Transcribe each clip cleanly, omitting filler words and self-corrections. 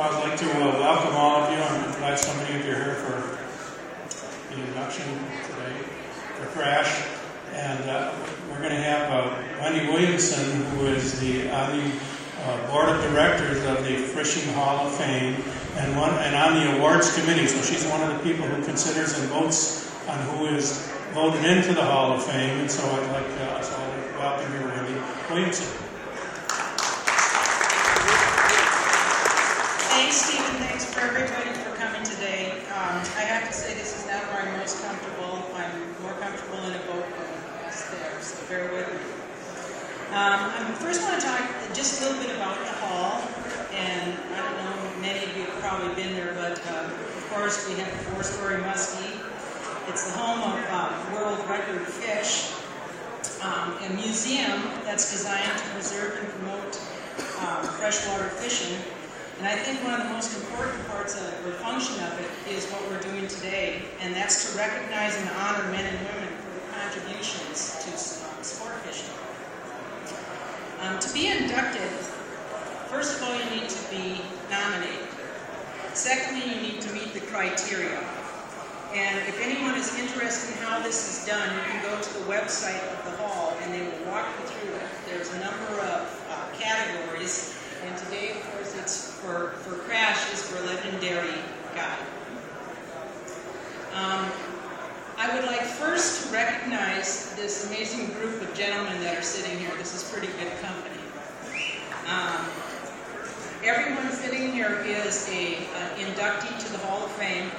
I'd like to welcome all of you. I'm glad so many of you are here for the induction today for Crash. And we're going to have Wendy Williamson, who is on the board of directors of the Fishing Hall of Fame and on the awards committee. So she's one of the people who considers and votes on who is voted into the Hall of Fame. And so I'd like to welcome you, Wendy Williamson. Thanks, Stephen. Thanks for everybody for coming today. I have to say this is not where I'm most comfortable. I'm more comfortable in a boat than there, so bear with me. I first want to talk just a little bit about the hall, and I don't know, many of you have probably been there, but of course we have the 4-story muskie. It's the home of world record fish, a museum that's designed to preserve and promote freshwater fishing. And I think one of the most important parts of the function of it is what we're doing today, and that's to recognize and honor men and women for their contributions to sport fishing. To be inducted, first of all, you need to be nominated. Secondly, you need to meet the criteria. And if anyone is interested in how this is done, you can go to the website of the hall, and they will walk you through it. There's a number of categories. And today, of course, it's for Crash is for legendary guide. I would like first to recognize this amazing group of gentlemen that are sitting here. This is pretty good company. Everyone sitting here is an inductee to the Hall of Fame.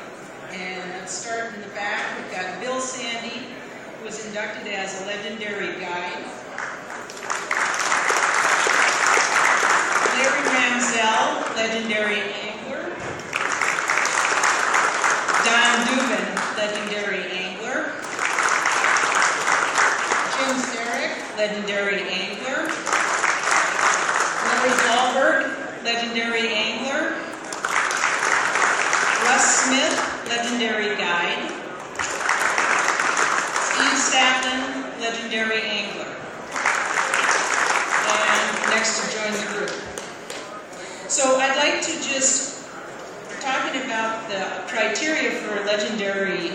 And let's start in the back. We've got Bill Sandy, who was inducted as a legendary guide. Larry Ramsell, legendary angler. Don Dubin, legendary angler. Jim Sarek, legendary angler. Larry Dahlberg, legendary angler. Russ Smith, legendary guide. Steve Staplin, legendary angler. And next to join the group. So I'd like to just, talking about the criteria for a legendary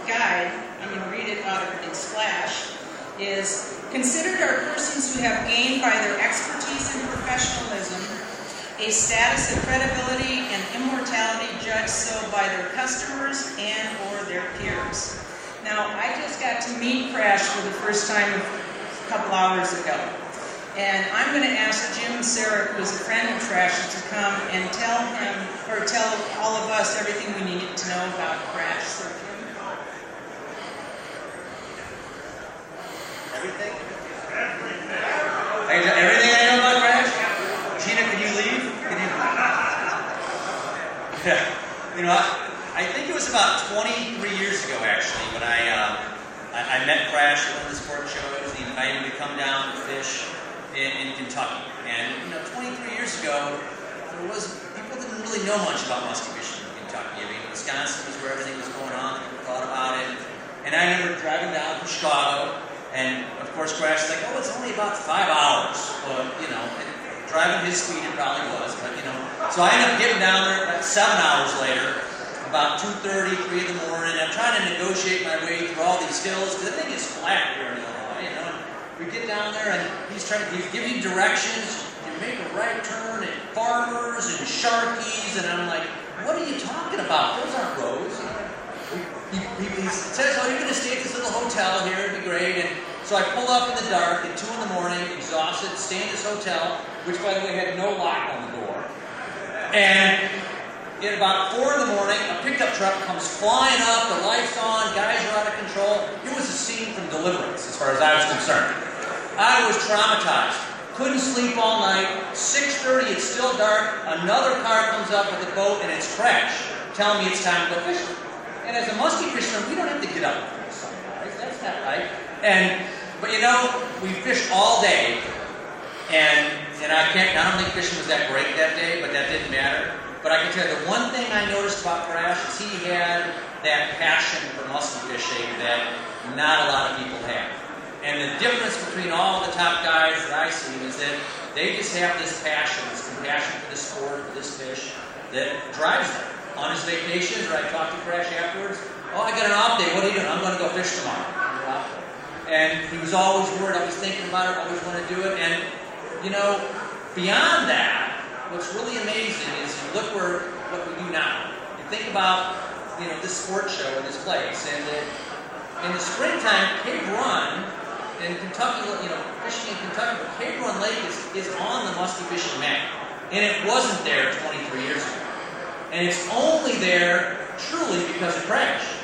guide, I'm going to read it out in Splash, is considered are persons who have gained by their expertise and professionalism a status of credibility and immortality judged so by their customers and or their peers. Now, I just got to meet Crash for the first time a couple hours ago. And I'm going to ask Jim Sarek, who's a friend of Crash's, to come and tell him, or tell all of us everything we needed to know about Crash. So, Jim. Everything? Everything I know about Crash? Gina, can you leave? I think it was about 23 years ago, actually, when I met Crash at one of the sport shows. He invited me to come down and fish in Kentucky. And 23 years ago, people didn't really know much about muskie fishing in Kentucky. I mean, Wisconsin was where everything was going on. People thought about it. And I remember driving down from Chicago, and of course, Crash was like, "Oh, it's only about 5 hours." Well, driving his speed it probably was, but So I ended up getting down there 7 hours later, about 2:30, 3 in the morning. I'm trying to negotiate my way through all these hills because the thing is flat here in Illinois. We get down there and he's giving you directions. You make a right turn at Farmers and Sharkies, and I'm like, "What are you talking about? Those aren't roads." He says, "Oh, you're going to stay at this little hotel here. It'd be great." And so I pull up in the dark at 2 in the morning, exhausted, stay in this hotel, which by the way had no lock on the door. And at about 4 in the morning, a pickup truck comes flying up, the lights on, guys are out of control. It was a scene from Deliverance, as far as I was concerned. I was traumatized. Couldn't sleep all night. 6:30, it's still dark. Another car comes up with a boat, and it's Crash, telling me it's time to go fishing. And as a muskie fisherman, we don't have to get up before the sunrise. That's not right. But we fished all day, and I don't think fishing was that great that day, but that didn't matter. But I can tell you, the one thing I noticed about Crash is he had that passion for muskie fishing that not a lot of people have. And the difference between all the top guys that I see is that they just have this passion, this compassion for the this sport, for this fish, that drives them. On his vacations, or I talk to Crash afterwards, oh, I got an off day, what are you doing? I'm going to go fish tomorrow. And he was always worried, always thinking about it, always want to do it. And, you know, beyond that, what's really amazing is you look what we do now. You think about, you know, this sports show in this place, and in the springtime, Cave Run in Kentucky, you know, fishing in Kentucky, but Cave Run Lake is on the musky fishing map. And it wasn't there 23 years ago. And it's only there truly because of Crash.